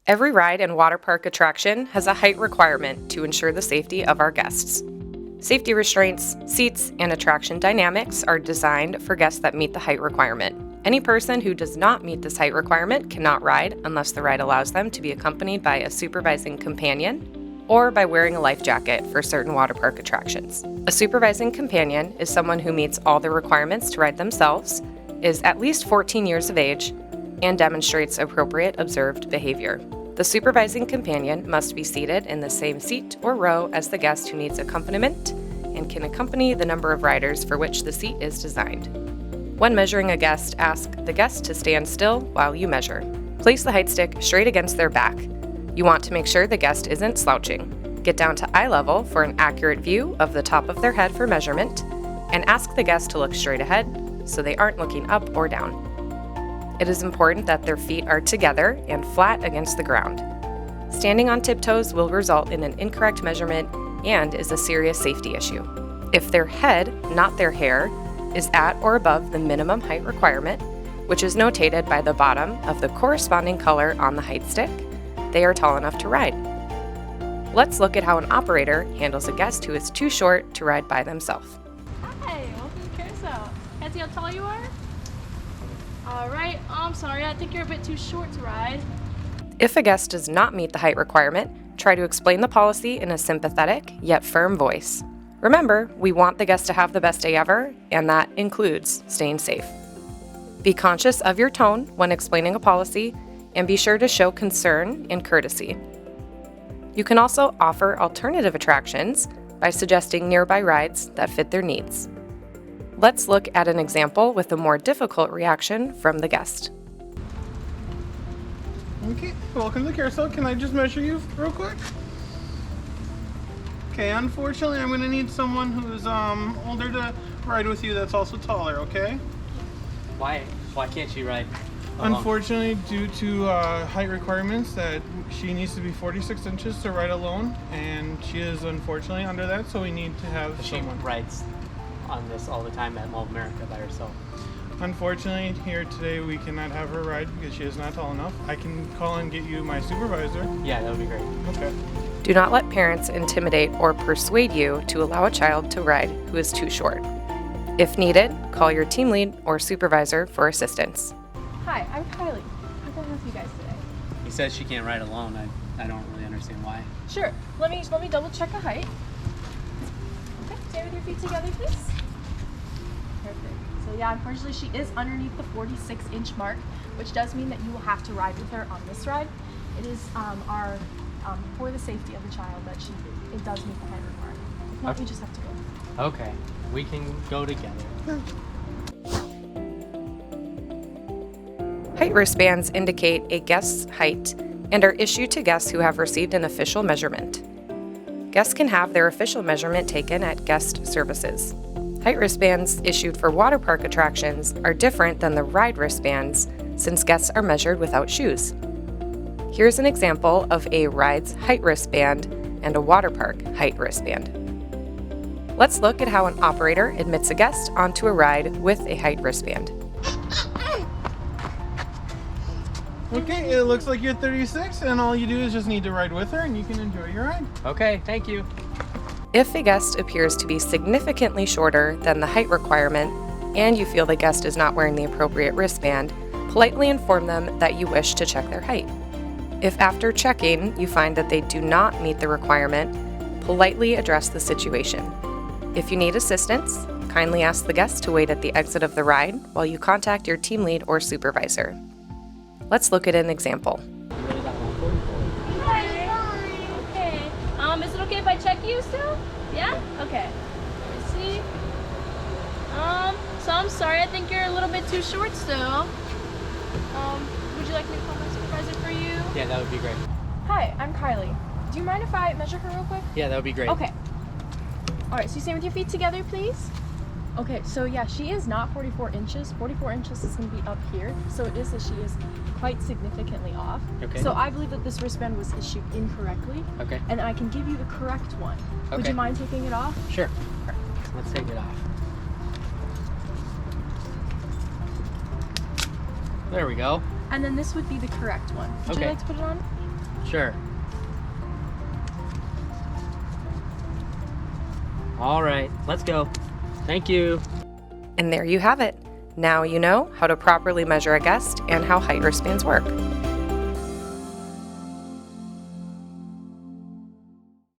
Every ride and water park attraction has a height requirement to ensure the safety of our guests. Safety restraints, seats, and attraction dynamics are designed for guests that meet the height requirement. Any person who does not meet this height requirement cannot ride unless the ride allows them to be accompanied by a supervising companion or by wearing a life jacket for certain water park attractions. A supervising companion is someone who meets all the requirements to ride themselves, is at least 14 years of age, and demonstrates appropriate observed behavior. The supervising companion must be seated in the same seat or row as the guest who needs accompaniment and can accompany the number of riders for which the seat is designed. When measuring a guest, ask the guest to stand still while you measure. Place the height stick straight against their back. You want to make sure the guest isn't slouching. Get down to eye level for an accurate view of the top of their head for measurement, and ask the guest to look straight ahead so they aren't looking up or down. It is important that their feet are together and flat against the ground. Standing on tiptoes will result in an incorrect measurement and is a serious safety issue. If their head, not their hair, is at or above the minimum height requirement, which is notated by the bottom of the corresponding color on the height stick, they are tall enough to ride. Let's look at how an operator handles a guest who is too short to ride by themselves. Hi, welcome to Carousel. Can I see how tall you are? Alright, I'm sorry, I think you're a bit too short to ride. If a guest does not meet the height requirement, try to explain the policy in a sympathetic yet firm voice. Remember, we want the guest to have the best day ever, and that includes staying safe. Be conscious of your tone when explaining a policy, and be sure to show concern and courtesy. You can also offer alternative attractions by suggesting nearby rides that fit their needs. Let's look at an example with a more difficult reaction from the guest. Okay, welcome to the carousel. Can I just measure you real quick? Okay, unfortunately I'm gonna need someone who's older to ride with you that's also taller, okay? Why can't she ride alone? Unfortunately, due to height requirements, that she needs to be 46 inches to ride alone, and she is unfortunately under that, so we need to have She someone. rides on this all the time at Mall of America by herself. Unfortunately, here today we cannot have her ride because she is not tall enough. I can call and get you my supervisor. Yeah, that would be great. Okay. Do not let parents intimidate or persuade you to allow a child to ride who is too short. If needed, call your team lead or supervisor for assistance. Hi, I'm Kylie. How can I help you guys today? He says she can't ride alone. I don't really understand why. Sure. Let me double check a height. Okay, stand with your feet together, please. Perfect. So yeah, unfortunately she is underneath the 46-inch mark, which does mean that you will have to ride with her on this ride. It is for the safety of the child that it does meet the height requirement. If not, Okay. we just have to go. Okay, we can go together. Height wristbands indicate a guest's height and are issued to guests who have received an official measurement. Guests can have their official measurement taken at guest services. Height wristbands issued for water park attractions are different than the ride wristbands since guests are measured without shoes. Here's an example of a ride's height wristband and a water park height wristband. Let's look at how an operator admits a guest onto a ride with a height wristband. Okay, it looks like you're 36, and all you do is just need to ride with her, and you can enjoy your ride. Okay, thank you. If a guest appears to be significantly shorter than the height requirement and you feel the guest is not wearing the appropriate wristband, politely inform them that you wish to check their height. If after checking you find that they do not meet the requirement, politely address the situation. If you need assistance, kindly ask the guest to wait at the exit of the ride while you contact your team lead or supervisor. Let's look at an example. Okay. Is it okay if I check you still? Yeah? Okay. Let me see. So I'm sorry, I think you're a little bit too short still. Would you like me to call my supervisor for you? Yeah, that would be great. Hi, I'm Kylie. Do you mind if I measure her real quick? Yeah, that would be great. Okay. Alright, so you stand with your feet together, please. Okay, so yeah, she is not 44 inches. 44 inches is going to be up here, so it is that she is quite significantly off. Okay. So I believe that this wristband was issued incorrectly, Okay. and I can give you the correct one. Would Okay. you mind taking it off? Sure. Let's take it off. There we go. And then this would be the correct one. Would Okay. you like to put it on? Sure. All right, let's go. Thank you. And there you have it. Now you know how to properly measure a guest and how height wristbands work.